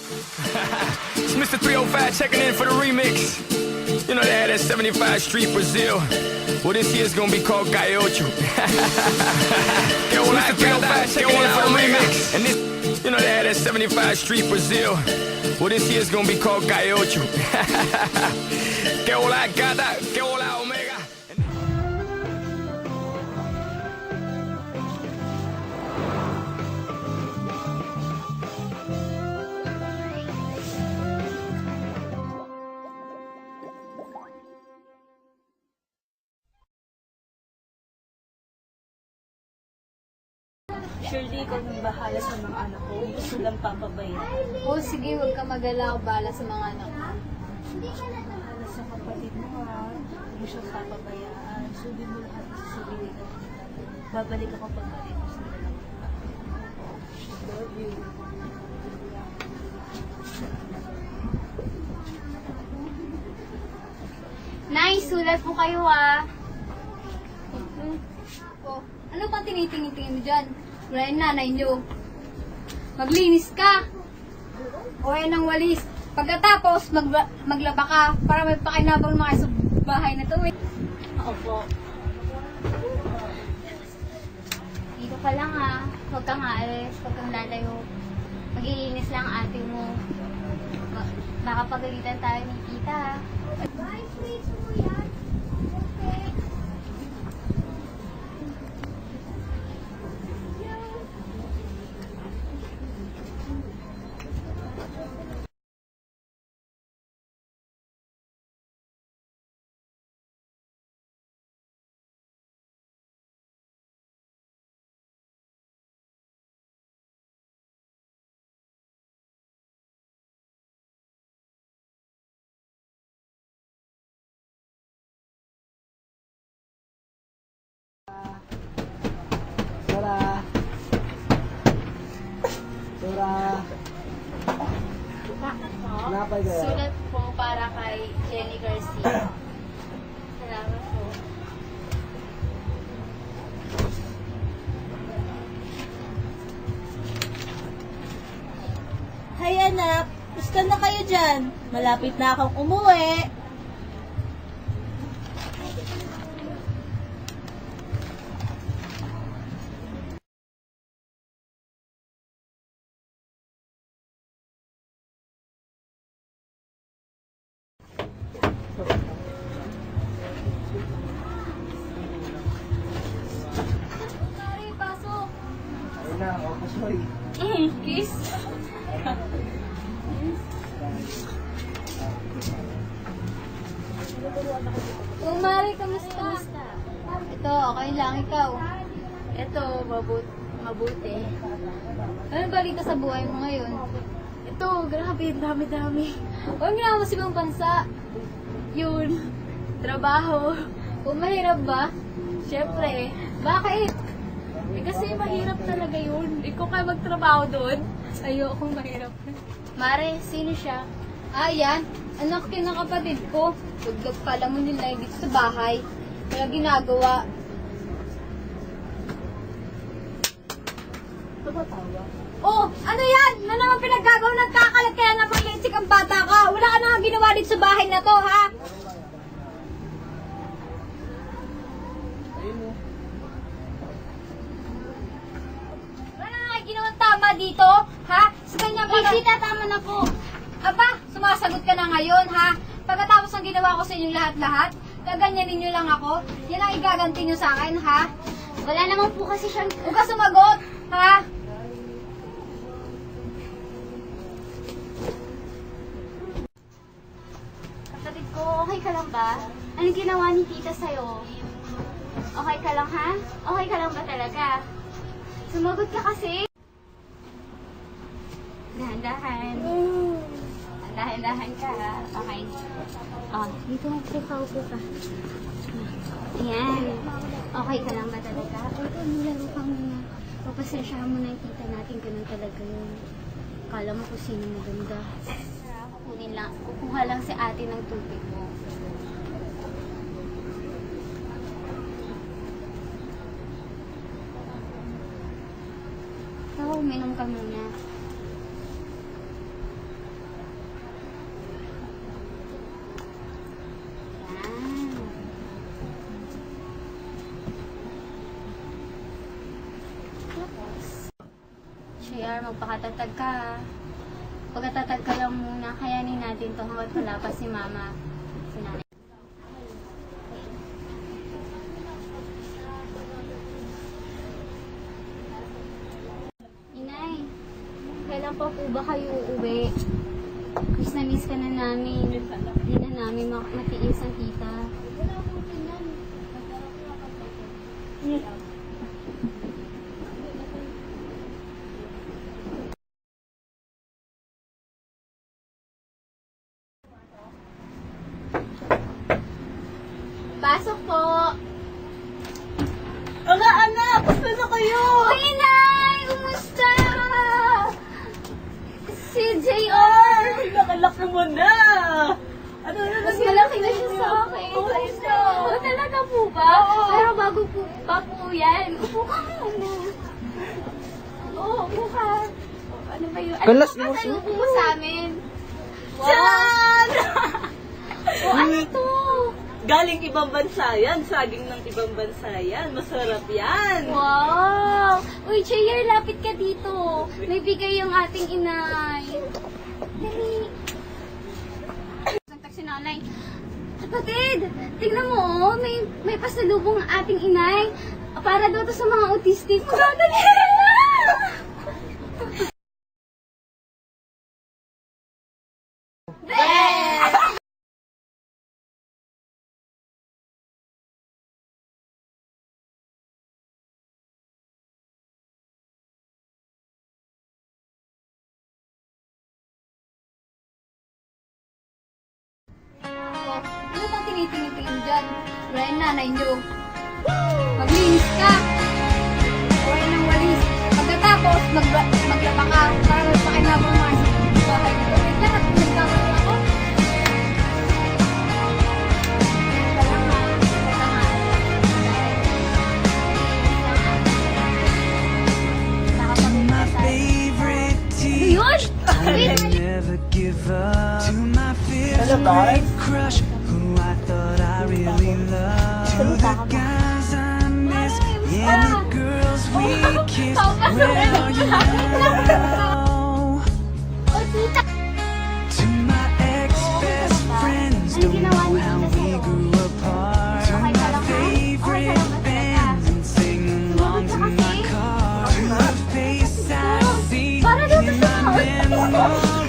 It's Mr. 305 checking in for the remix. You know they had that 75 Street Brazil. Well, this year's gonna be called Calle Ocho. Mr. 305 checking in for the remix. And this, you know they had that 75 Street Brazil. Well, this year's gonna be called Calle Ocho. Que hola gata, que hola omega. Surely, ikaw nang bahala sa mga anak ko. Hindi ko silang papabayaan. Oo, sige, huwag ka mag-alala. Ako bahala sa mga anak ko. Bahala sa kapatid mo, ha? Hindi mo siya papabayaan. Sundin mo lahat sa sarili ka. Babalik ako pagbalik ko sa dalang. Love you. Nay, sulat po kayo ah. Oh, ano pang tinitingin-tingin mo dyan? Wala yung nanay nyo. Maglinis ka. O yan ang walis. Pagkatapos, maglaba ka para may pakinabang mga sa bahay na to. Opo. Dito ka lang ha. Huwag kang aalis. Huwag kang lalayo. Mag-iinis lang ate mo. Baka pagalitan tayo ng tita ha. Bye, please mo yan. Okay. Sulat po para kay Jenny Garcia. Salamat po. Hay anak, gusto na kayo dyan. Malapit na akong umuwi. Mari, pasok. Kiss. Oh, Mari, kamusta? Ito, okay lang ikaw. Ito, mabuti. Ano balita sa buhay mo ngayon? Ito, grabe, dami-dami. Huwag nga mo sa ibang bansa. Yun, trabaho. O mahirap ba? Siyempre, Bakit? kasi mahirap talaga yun. Ikaw kaya magtrabaho doon. Ayokong mahirap. Mare, sino siya? Ah, yan. Anak yun ng kapatid ko. Dugdog pala mo nila dito sa bahay. Wala ginagawa. Tumatawa. Oh, ano yan? Ano naman pinaggagawa ng kakalat kaya napag-iisik ang bata ka? Wala ka nang ginawa dito sa bahay na to, ha? Wala na nga ginawang tama dito, ha? Sa kanya pala... Tita, tama na po. Aba, sumasagot ka na ngayon, ha? Pagkatapos ng ginawa ko sa inyong lahat-lahat, gaganyanin nyo lang ako. Yan ang igaganti nyo sa akin, ha? Wala naman po kasi siyang... Huwag ka sumagot, ha? Kapatid ko, okay ka lang ba? Anong ginawa ni tita sa'yo? Okay ka lang, ha? Okay ka lang ba talaga? Sumagot ka kasi. Dahan-dahan. Dahan-dahan ka, ha? Okay. Oh, dito ka, upo ka. Ayan. Okay ka lang ba talaga? Oo, nilaro ka muna. Papasensyahan mo na yung tita natin. Ganun talaga yun. Kala mo kung sino maganda. Kukuha lang si ate ng tubig mo. Ikaw, uminom ka muna. magpakatatag ka. Pagkatatag ka lang muna, kayanin natin to hanggat wala pa si mama, si nanay. Inay, kailan pa po ba kayo uuwi? Miss na miss ka na namin. Hindi na namin matiis ang tita. Pasok po! Anak! Basta na kayo! Uy, Inay! Kumusta? Si JR! Nakalaki mo na! Ano na Mas malaki na siya sa akin. Oh, talaga po ba? Pero bago po pa po yan. Upo ka muna. Oo, upo ka. Ano ba yun? Ano ba kasalubo mo sa amin? Diyan! Ano to? Galing ibang bansa yan. Saging ng ibang bansa yan. Masarap yan. Wow! Uy, JR, lapit ka dito. May bigay yung ating inay. Dali. Nagtak si nanay. Kapatid, tignan mo, oh, may pasalubong ang ating inay. Para daw to sa mga autistic. Magdadali na! Ano pang tinitingin dyan? Wala yung nanay nyo. Maglinis ka. Wala ng walis. Pagkatapos, maglaba ka. Para magpakinabang mga sa bahay nito. Wait lang, nagkakaroon ako. Wala nga. Wala nga. My favorite Ano tea. yun? Wait, Never give up. To my favorite crush, who I thought I really loved. To the guys I miss and the girls we kissed. Where are you now? oh, tita. To my ex-best friends, don't know how we grew apart. To my favorite bands and sing along to my car. To the face I see in my memory.